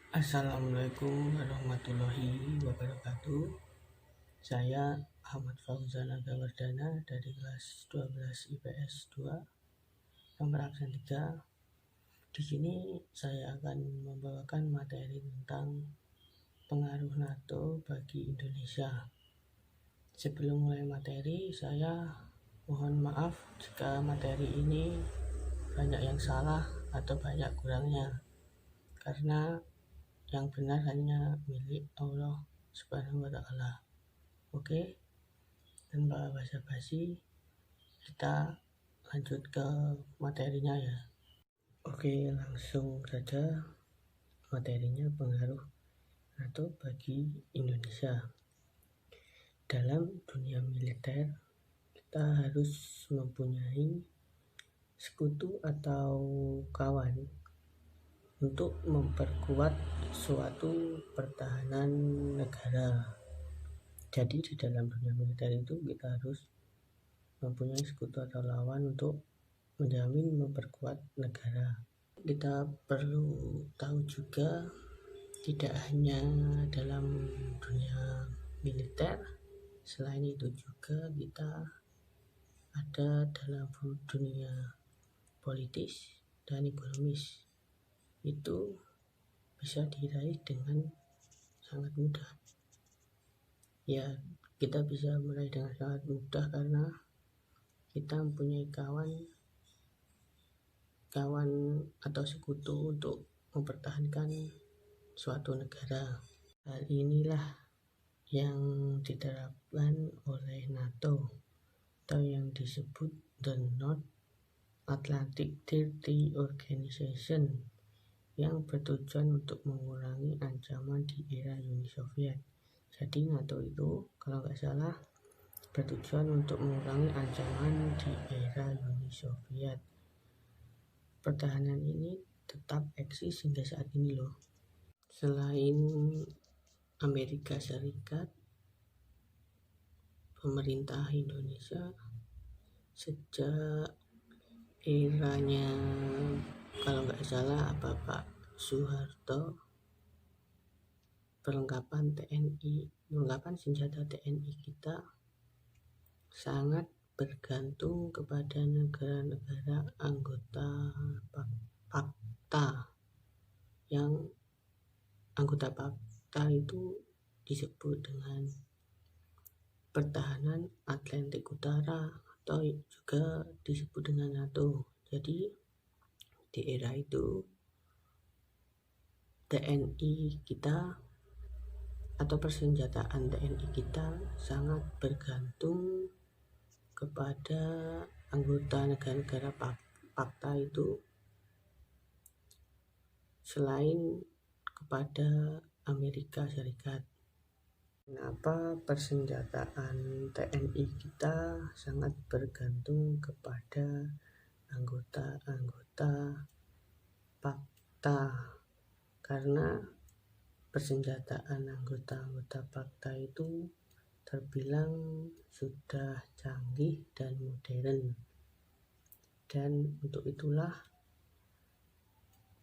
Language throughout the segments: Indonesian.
Assalamualaikum warahmatullahi wabarakatuh. Saya Ahmad Fauzan Agawardana dari kelas 12 IPS 2, nomor absen 3. Di sini saya akan membawakan materi tentang pengaruh NATO bagi Indonesia. Sebelum mulai materi, saya mohon maaf jika materi ini banyak yang salah atau banyak kurangnya, karena yang benar hanya milik Allah Subhanahu wa Ta'ala. Oke, tanpa basa-basi, kita lanjut ke materinya ya. Oke, langsung saja materinya, pengaruh NATO bagi Indonesia. Dalam dunia militer, kita harus mempunyai sekutu atau kawan untuk memperkuat suatu pertahanan negara. Jadi di dalam dunia militer itu kita harus mempunyai sekutu atau lawan untuk menjamin memperkuat negara. Kita perlu tahu juga, tidak hanya dalam dunia militer, selain itu juga kita ada dalam dunia politis dan ekonomis. Itu bisa diraih dengan sangat mudah. Ya, kita bisa meraih dengan sangat mudah karena kita mempunyai kawan atau sekutu untuk mempertahankan suatu negara. Hal inilah yang diterapkan oleh NATO atau yang disebut the North Atlantic Treaty Organization, yang bertujuan untuk mengurangi ancaman di era Uni Soviet. Jadi NATO itu kalau nggak salah bertujuan untuk mengurangi ancaman di era Uni Soviet. Pertahanan ini tetap eksis hingga saat ini loh. Selain Amerika Serikat, pemerintah Indonesia sejak eranya kalau nggak salah Bapak Soeharto, perlengkapan senjata TNI kita sangat bergantung kepada negara-negara anggota PAKTA. Yang anggota PAKTA itu disebut dengan Pertahanan Atlantik Utara atau juga disebut dengan NATO. Jadi di era itu TNI kita atau persenjataan TNI kita sangat bergantung kepada anggota negara-negara PAKTA itu, selain kepada Amerika Serikat. Kenapa persenjataan TNI kita sangat bergantung kepada anggota-anggota PAKTA? Karena persenjataan anggota-anggota PAKTA itu terbilang sudah canggih dan modern, dan untuk itulah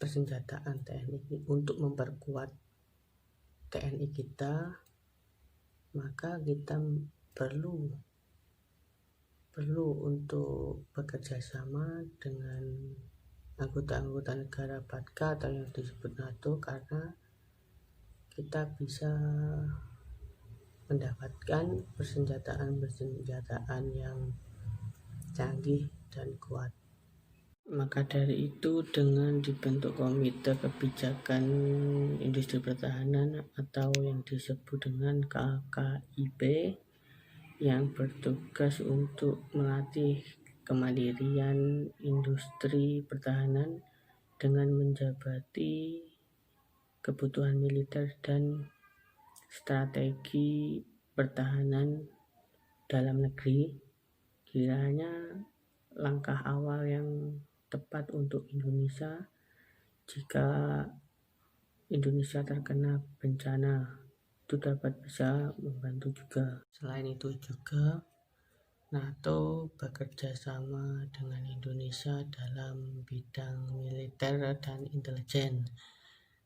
persenjataan TNI untuk memperkuat TNI kita, maka kita perlu untuk bekerja sama dengan anggota-anggota negara PAKTA atau yang disebut NATO, karena kita bisa mendapatkan persenjataan yang canggih dan kuat. Maka dari itu, dengan dibentuk Komite Kebijakan Industri Pertahanan atau yang disebut dengan KKIP, yang bertugas untuk melatih kemandirian industri pertahanan dengan menjabati kebutuhan militer dan strategi pertahanan dalam negeri, kiranya langkah awal yang tepat untuk Indonesia jika Indonesia terkena bencana. Itu bisa membantu juga. Selain itu juga NATO bekerja sama dengan Indonesia dalam bidang militer dan intelijen.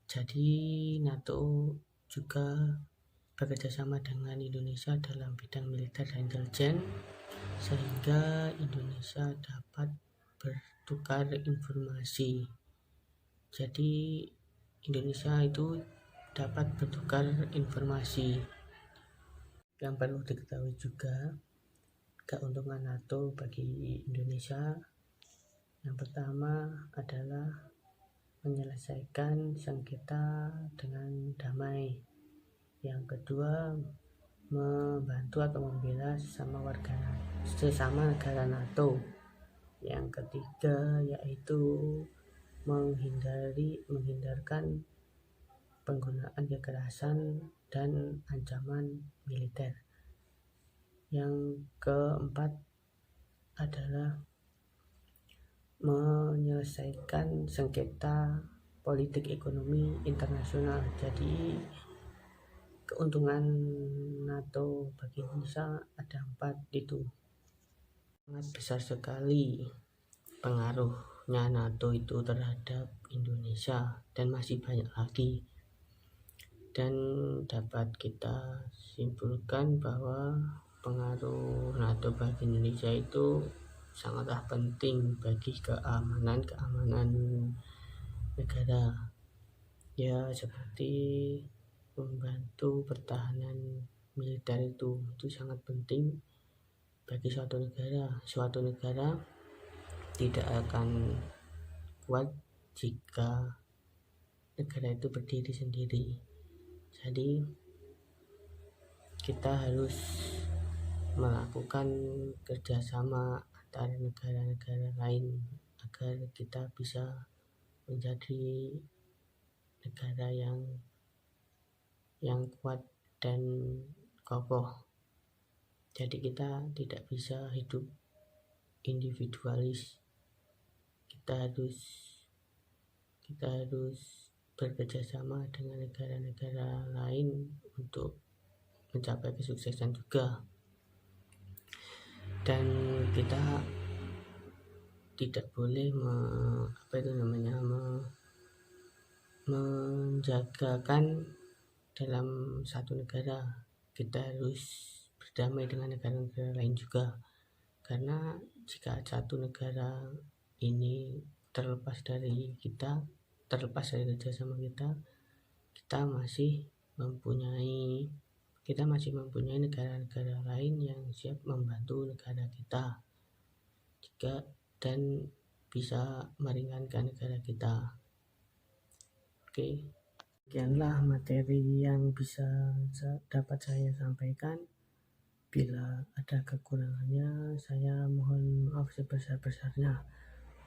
Jadi NATO juga bekerja sama dengan Indonesia dalam bidang militer dan intelijen, sehingga Indonesia dapat bertukar informasi. Jadi Indonesia itu dapat bertukar informasi. Yang perlu diketahui juga, keuntungan NATO bagi Indonesia yang pertama adalah menyelesaikan sengketa dengan damai. Yang kedua, membantu atau membela sesama negara NATO. Yang ketiga yaitu menghindarkan penggunaan kekerasan dan ancaman militer. Yang keempat adalah menyelesaikan sengketa politik ekonomi internasional. Jadi keuntungan NATO bagi Indonesia ada 4 itu. Sangat besar sekali pengaruhnya NATO itu terhadap Indonesia dan masih banyak lagi. Dan dapat kita simpulkan bahwa pengaruh NATO bagi Indonesia itu sangatlah penting bagi keamanan negara. Ya, seperti membantu pertahanan militer itu sangat penting bagi suatu negara. Suatu negara tidak akan kuat jika negara itu berdiri sendiri. Jadi kita harus melakukan kerjasama antara negara-negara lain agar kita bisa menjadi negara yang kuat dan kokoh. Jadi kita tidak bisa hidup individualis. Kita harus bekerja sama dengan negara-negara lain untuk mencapai kesuksesan juga. Dan kita tidak boleh menjagakan dalam satu negara. Kita harus berdamai dengan negara-negara lain juga, karena jika satu negara ini terlepas dari kerjasama kita masih mempunyai negara-negara lain yang siap membantu negara kita dan bisa meringankan negara kita. Oke, sekianlah materi yang bisa dapat saya sampaikan. Bila ada kekurangannya, saya mohon maaf sebesar-besarnya.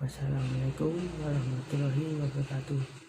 Wassalamualaikum warahmatullahi wabarakatuh.